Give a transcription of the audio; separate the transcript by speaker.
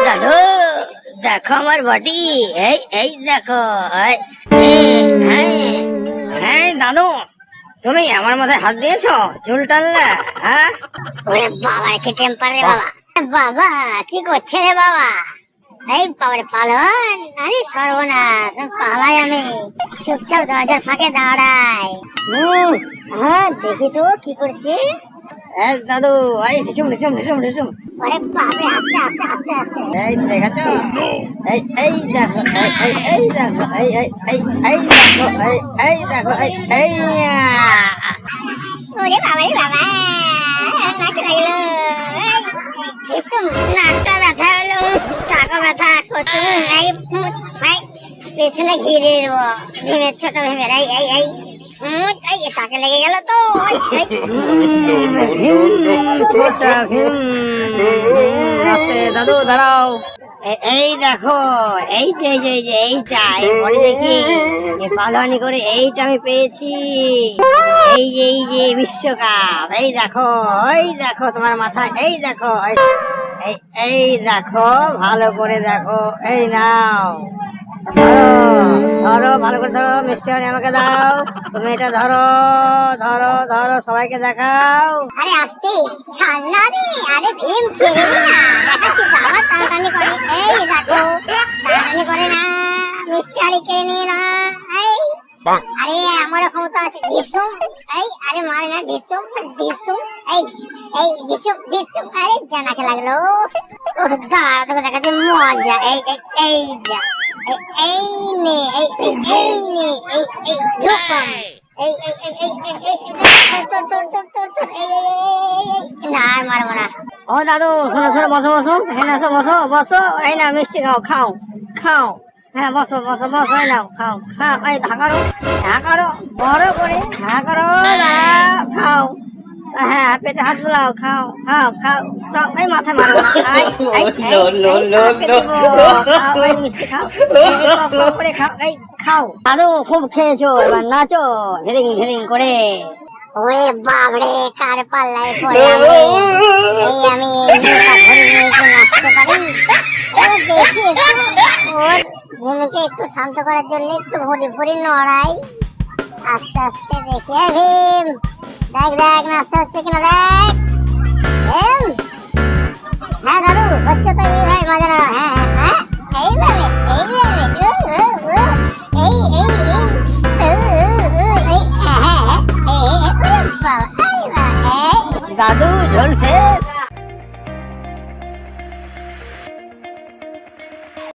Speaker 1: দাদু দেখো আমার বডি, এই দেখো। হ্যাঁ দাদু, তুমি আমার মাথায় হাত দিয়েছো চুল টানলে? হ্যাঁ
Speaker 2: ওরে বাবা, কি টেম্পার রে বাবা। বাবা কি করছে রে বাবা? এই বাবারে পালন, আরে সর্বনাশ, পালাই আমি। চুপচাপ দরজার ফাঁকে দাঁড়াই। হ্যাঁ দেখি তো কি করছে।
Speaker 1: দাদু এই ঢিসুম ঢিসুম ঢিসুম ঢিসুম।
Speaker 2: ওরে বাপরে, আস্তে আস্তে আস্তে আস্তে।
Speaker 1: এই দেখেছো? এই দেখো, এই দেখো, এই দেখো, এই দেখো, এই
Speaker 2: ওরে বাবারে বাবা, নাক লাগলো। নাকটা ব্যথা হলো, টাকা ব্যথা করছে। এই পেছনে ঘিরে দেবো, ভীমের ছোট ভীমের। এই টাকে লেগে গেল তো।
Speaker 1: দাদু দাঁড়াও, এই দেখো, এইটা দেখি পালোয়ানি করে এইটা আমি পেয়েছি। এই যে বিশ্বকাপ, এই দেখো তোমার মাথায়, এই দেখো, এই দেখো, ভালো করে দেখো। এই নাও, ধরো ভালো করে ধরো, মিষ্টি হাড়ি আমাকে দাও। তুমি এটা ধরো ধরো ধরো, সবাইকে দেখাও।
Speaker 2: আরে আস্তে ছাড় না রে, আরে ভীম ছেড়ে না, দেখাচ্ছি বাবা। টানাটানি করে, এই দেখো, টানাটানি করে না, মিষ্টি হাড়ি কে নিয়ে না। আরে আমারও ক্ষমতা আছে। ডিসুম, আরে মারে না, ডিসুম ডিসুম, ডিসুম। আরে জানাকে লাগলো। ও দাঁড়া, তোকে দেখাচ্ছি মজা। এই যা, এই নে, ঝুঁকম। না আর মারবো না।
Speaker 1: ও দাদু শোনো শোনো, বসো বসো, এখানে আসো, বসো বসো। এই না মিষ্টি খাও। হ্যাঁ বসো, এই নাও, খাও। এই ঢাকারো বড় করে ঢাকারো, খাও। হ্যাঁ পেটে হাত বুলাও, খাও। এই মাথায় মারো না। মিষ্টি খাও। দাদু খুব খেয়েছো, এবার নাচো ঝিরিং করে।
Speaker 2: ওরে বাবরে, কার পাল্লায় পড়ে আমি নাচতে পারি। দেখি ওর ভীমকে একটু শান্ত করার জন্য একটু ভরি নড়াই। আস্তে আস্তে দেখি। ভীম দেখ নাচতে হচ্ছে কিনা দেখ। হ্যাঁ দাদু হচ্ছে তো, এই মজা না। হ্যাঁ এইভাবে
Speaker 1: দাদু ঝোল শেষ।